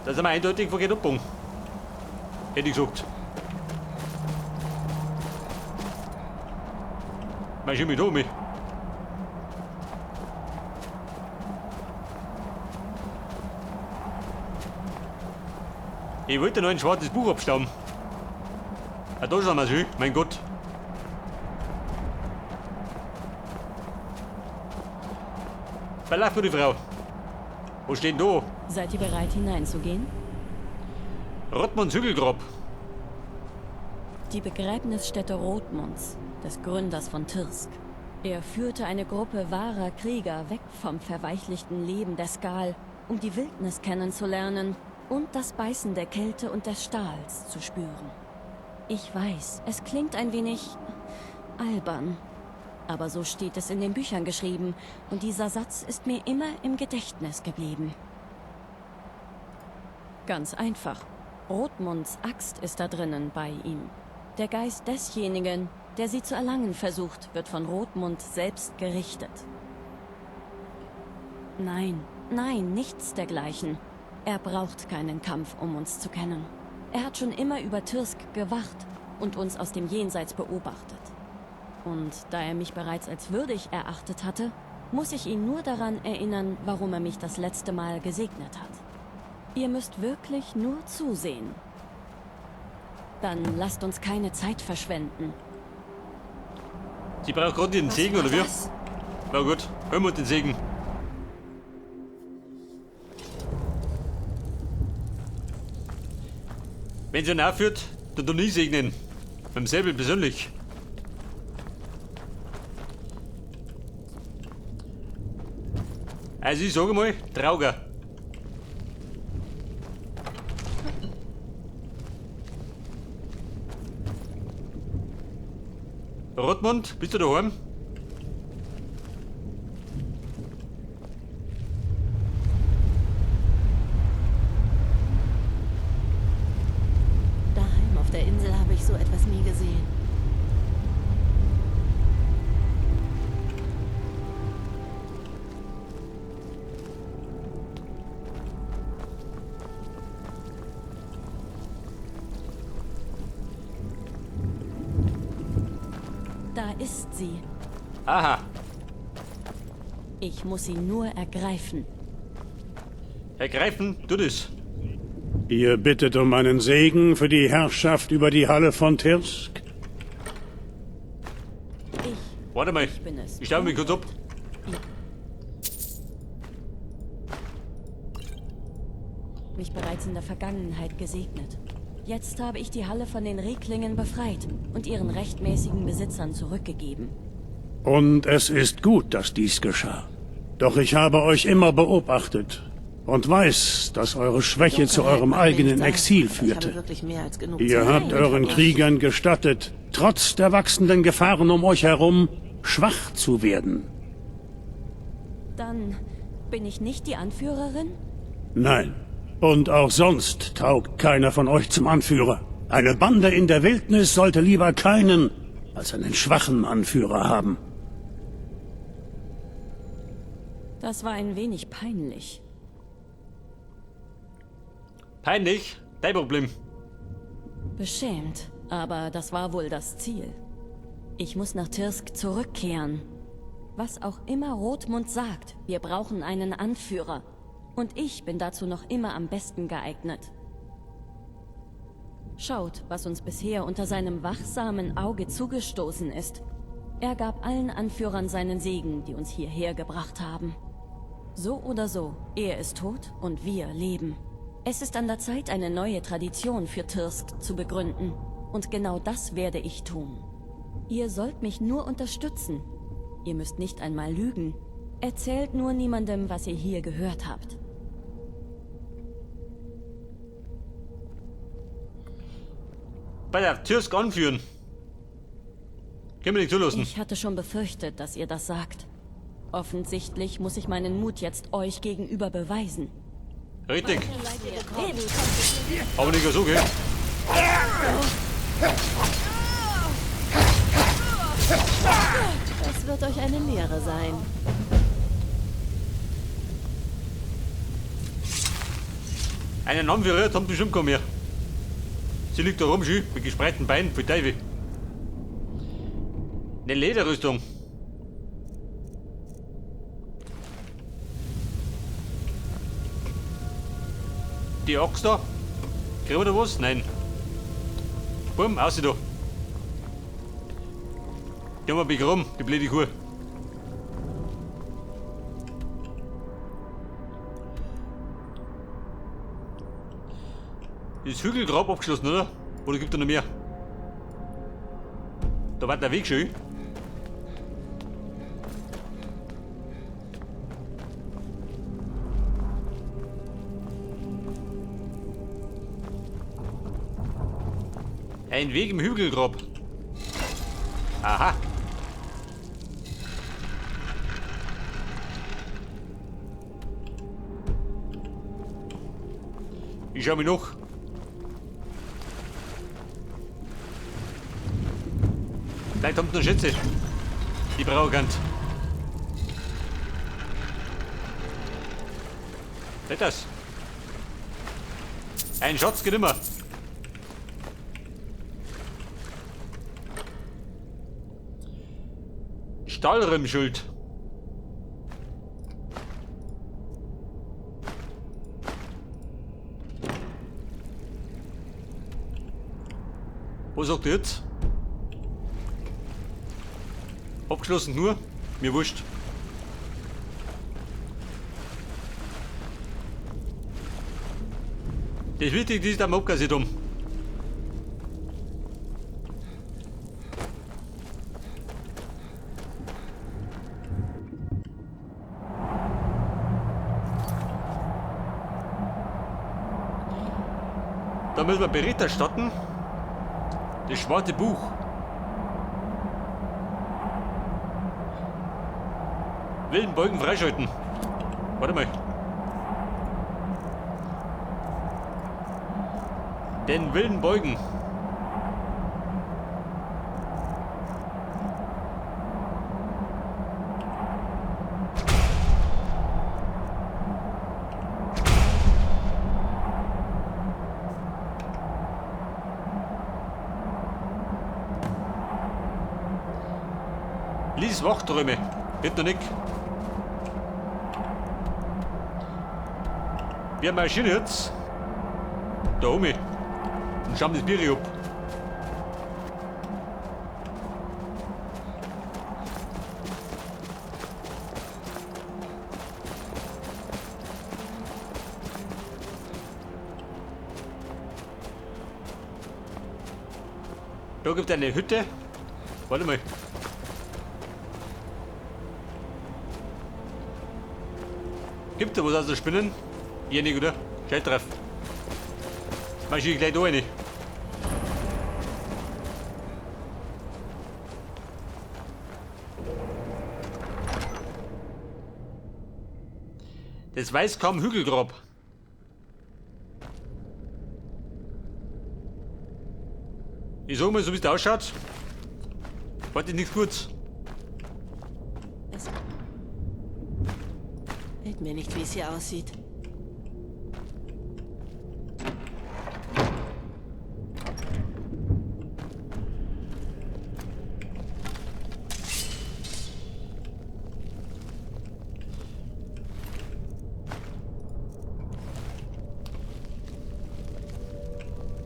Da sind wir eindeutig verkehrt abgebogen. Hätte ich gesagt. Meinst du mit Omi? Ich wollte noch ein schwarzes Buch abstauben. Ah, da sind wir schön, mein Gott. Bella für die Frau. Wo steht denn da? Seid ihr bereit, hineinzugehen? Rottmunds Hügelgrab. Die Begräbnisstätte Rothmunds, des Gründers von Tirsk. Er führte eine Gruppe wahrer Krieger weg vom verweichlichten Leben der Skal, um die Wildnis kennenzulernen und das Beißen der Kälte und des Stahls zu spüren. Ich weiß, es klingt ein wenig albern, aber so steht es in den Büchern geschrieben und dieser Satz ist mir immer im Gedächtnis geblieben. Ganz einfach. Rothmunds Axt ist da drinnen bei ihm. Der Geist desjenigen, der sie zu erlangen versucht, wird von Rothmund selbst gerichtet. Nein, nein, nichts dergleichen. Er braucht keinen Kampf, um uns zu kennen. Er hat schon immer über Tirsk gewacht und uns aus dem Jenseits beobachtet. Und da er mich bereits als würdig erachtet hatte, muss ich ihn nur daran erinnern, warum er mich das letzte Mal gesegnet hat. Ihr müsst wirklich nur zusehen. Dann lasst uns keine Zeit verschwenden. Sie braucht gerade den Segen, oder wie? Na gut, hören wir uns den Segen. Wenn sie ihn aufführt, dann du nie segnen. Mit dem Säbel persönlich. Also ich sage mal, Trauger. Rothmund, bist du daheim? Daheim auf der Insel habe ich so etwas nie gesehen. Da ist sie. Aha. Ich muss sie nur ergreifen. Ergreifen, tu das. Ihr bittet um einen Segen für die Herrschaft über die Halle von Tirsk? Warte mal, bin es. ich stelle mich kurz ab. Mich bereits in der Vergangenheit gesegnet. Jetzt habe ich die Halle von den Reklingen befreit und ihren rechtmäßigen Besitzern zurückgegeben. Und es ist gut, dass dies geschah. Doch ich habe euch immer beobachtet und weiß, dass eure Schwäche zu eurem eigenen Exil führte. Ihr habt euren Kriegern gestattet, trotz der wachsenden Gefahren um euch herum, schwach zu werden. Dann bin ich nicht die Anführerin? Nein. Und auch sonst taugt keiner von euch zum Anführer. Eine Bande in der Wildnis sollte lieber keinen als einen schwachen Anführer haben. Das war ein wenig peinlich. Peinlich? Dein Problem. Beschämt, aber das war wohl das Ziel. Ich muss nach Tirsk zurückkehren. Was auch immer Rothmund sagt, wir brauchen einen Anführer. Und ich bin dazu noch immer am besten geeignet. Schaut, was uns bisher unter seinem wachsamen Auge zugestoßen ist. Er gab allen Anführern seinen Segen, die uns hierher gebracht haben. So oder so, er ist tot und wir leben. Es ist an der Zeit, eine neue Tradition für Tirsk zu begründen. Und genau das werde ich tun. Ihr sollt mich nur unterstützen. Ihr müsst nicht einmal lügen. Erzählt nur niemandem, was ihr hier gehört habt. Bei der Tirsk anführen. Können wir nicht zulassen. Ich hatte schon befürchtet, dass ihr das sagt. Offensichtlich muss ich meinen Mut jetzt euch gegenüber beweisen. Richtig. Aber nicht so, gell? Das wird euch eine Lehre sein. Einen Anführer haben bestimmt kaum mehr. Sie liegt da rum, schön, mit gespreizten Beinen, für Teufel. Eine Lederrüstung. Die Axt da. Kriegen wir da was? Nein. Bumm, aus da. Gehen wir begraben, die blöde Kuh. Das Hügelgrab abgeschlossen, oder? Oder gibt es noch mehr? Da war der Weg schön. Ein Weg im Hügelgrab. Aha. Ich schau mich noch. Vielleicht kommt noch Schätze. Die Brauerkant. Nicht das. Ein Schatz geht immer. Stahlrimmschild. Was sagt ihr jetzt? Abgeschlossen nur? Mir wurscht. Das Wichtigste ist am Abgassitum. Da müssen wir Bericht erstatten. Das schwarze Buch. Wilden Beugen freischalten. Warte mal. Den wilden Beugen. Lies Wachträume. Geht doch nicht. Wir marschieren jetzt da oben und schauen das Bier ab. Da gibt es eine Hütte. Warte mal. Gibt es was aus der Spinnen? Hier nicht, oder? Schalt drauf. Mach ich gleich da rein. Das Weißkamm Hügelgrab. Ich sag mal, so wie es da ausschaut. Warte, nichts Gutes. Es gefällt mir nicht, wie es hier aussieht.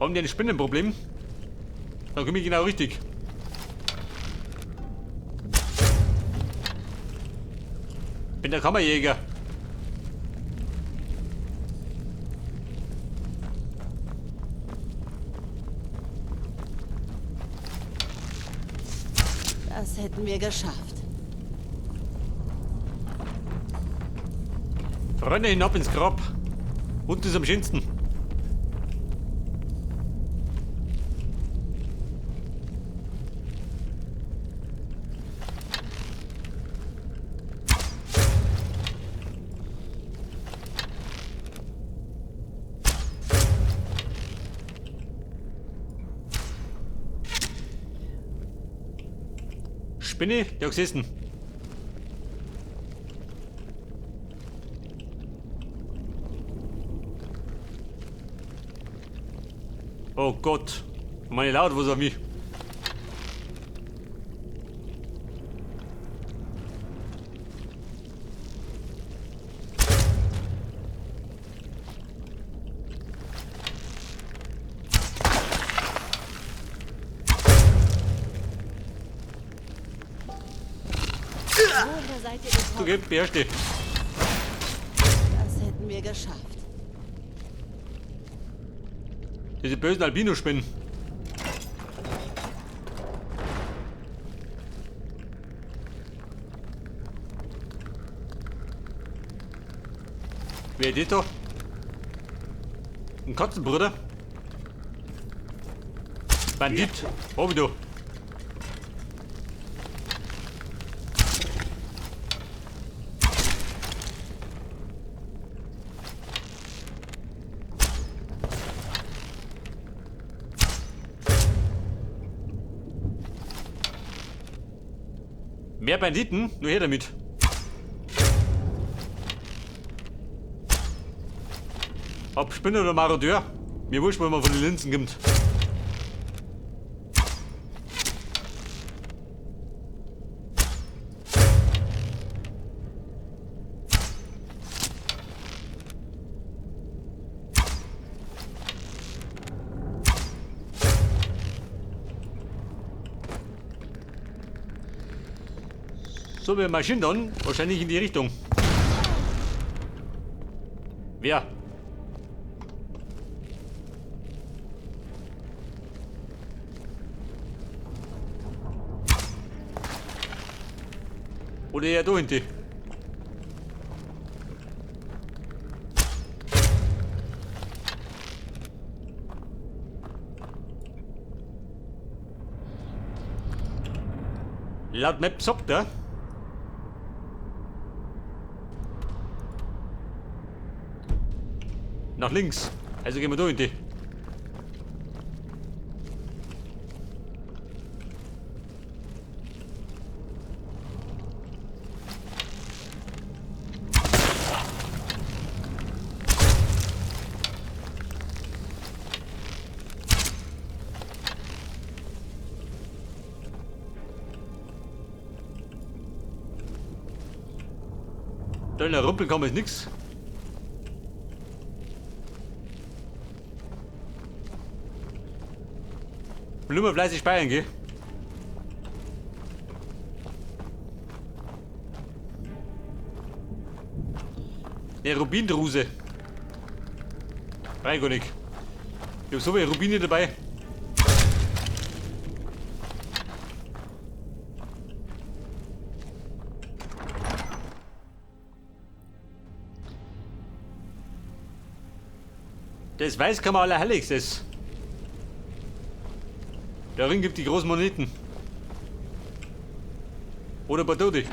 Haben die ein Spinnenproblem? Dann komme ich genau richtig. Bin der Kammerjäger. Das hätten wir geschafft. Freunde, hinab ins Grab. Unten ist am schönsten. Spinne, der gesessen. Oh Gott. Meine Laut, was auf mich? Woher seid ihr Du gekommen? gib, beherrsch dich. Das hätten wir geschafft. Diese bösen Albino-Spinnen. Wer ist das da? Ein Katzenbruder? Bandit. Hab du. Mehr Banditen? Nur her damit. Ob Spinner oder Marodeur? Mir wurscht, wenn man von den Linsen gibt. So, wir marschieren dann wahrscheinlich in die Richtung. Wer? Oder eher da hinten? Laut Map sagt er. Nach links. Also gehen wir da hinten. Da in der Rumpel kann man jetzt nichts. Will nur fleißig speichern, gell? Ne, Rubindruse. Weiß gar nicht. Ich hab so viele Rubine dabei. Das weiß kann man allerheiligst. Darin gibt die großen Moneten. Oder Badodi.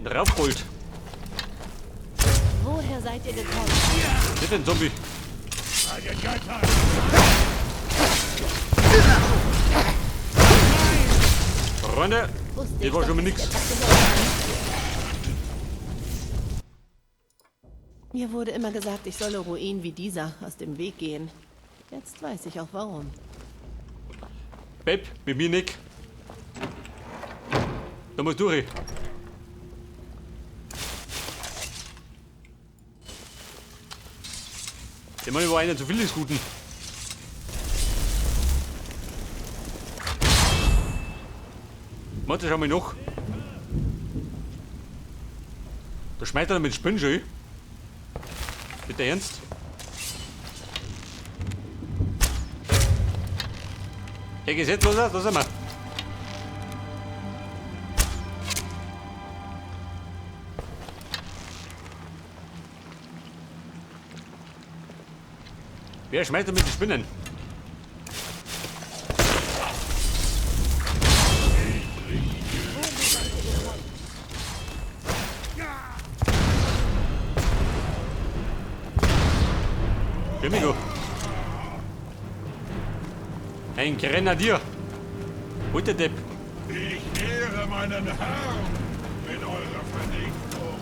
Ein Raubgold. Woher seid ihr gekommen? Das ist ein Zombie. Freunde, das war schon mal nix. Mir wurde immer gesagt, ich solle Ruinen wie dieser aus dem Weg gehen. Jetzt weiß ich auch warum. Pep, mit mir nicht. Da musst du durch. Ich meine, war einer zu viel des Guten. Warte, schau mal noch. Da schmeißt er mit Spinnen schon. Bitte ernst? Hey, Gesetzloser, da sind wir. Wer schmeißt da mit den Spinnen? Grimmigo. Ein Grenadier. Und der Depp. Ich ehre meinen Herrn mit eurer Vernichtung.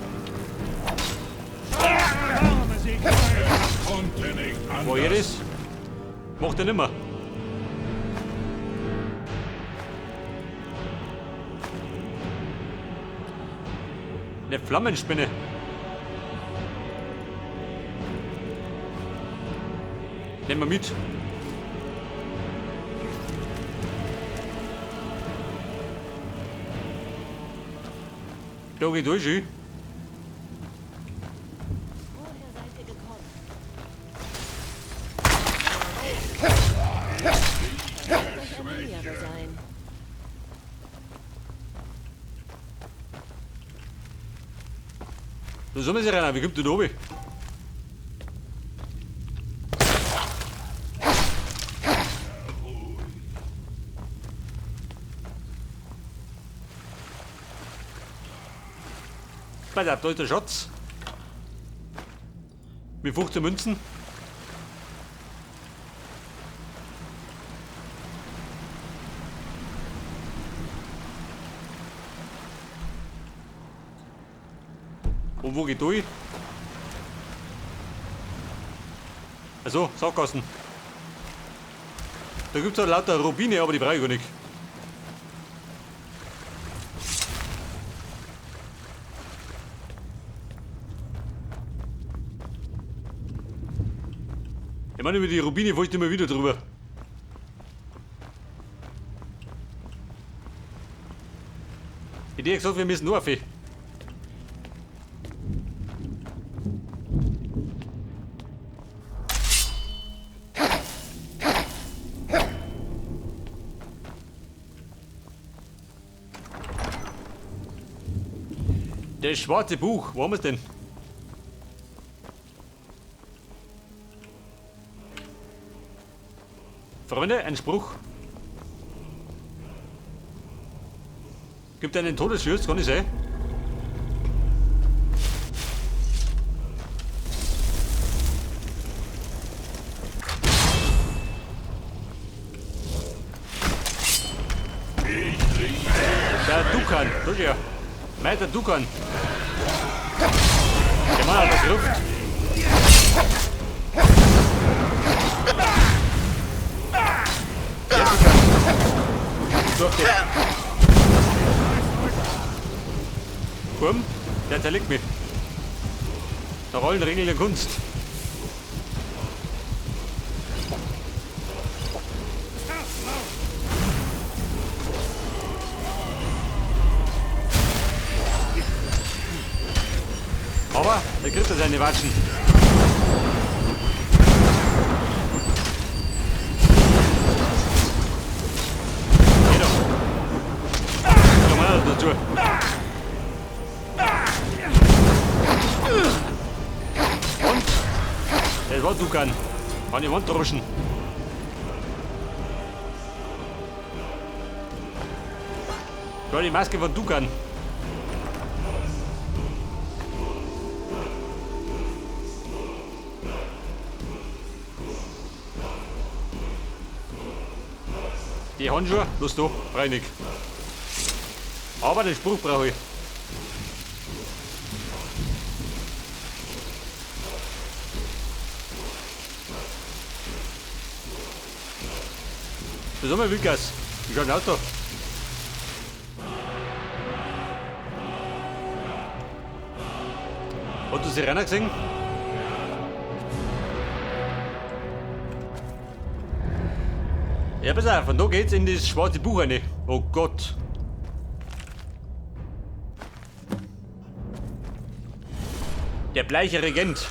Er konnte nicht anders. Wo ihr das? Macht er nimmer. Eine Flammenspinne. Nehmen wir mit. Da geht durch, ey. Sein. Da sollen wir sie rein, wie kommt du da oben? Bei der alte Schatz. Mit 15 Münzen. Und wo geht durch? Also, Sackgassen. Da gibt's auch lauter Rubine, aber die brauche ich gar nicht. Ich meine, über die Rubine wollte ich immer wieder drüber. Ich hätte gesagt, wir müssen rauf. Das schwarze Buch, wo haben wir es denn? Freunde, ein Spruch. Gibt einen Todesschuss, kann ich sehen. Der Dukan, tut ja. Meiter Dukan. Der Mann hat das Luft. Komm, der zerlegt mich. Der Rollenregel der Kunst. Aber er kriegt er seine Watschen. Geh doch. Komm mal dazu. Und? Das war Dukan. An die Wand drüschen. Da die Maske von Dukan. Die Handschuhe, los du, reinig. Aber den Spruch brauche ich. Das ist einmal Wilkas. Ich schaue ein Auto. Hast du sie rein gesehen? Ja, pass auf, von da geht's in das schwarze Buch rein. Oh Gott. Der bleiche Regent.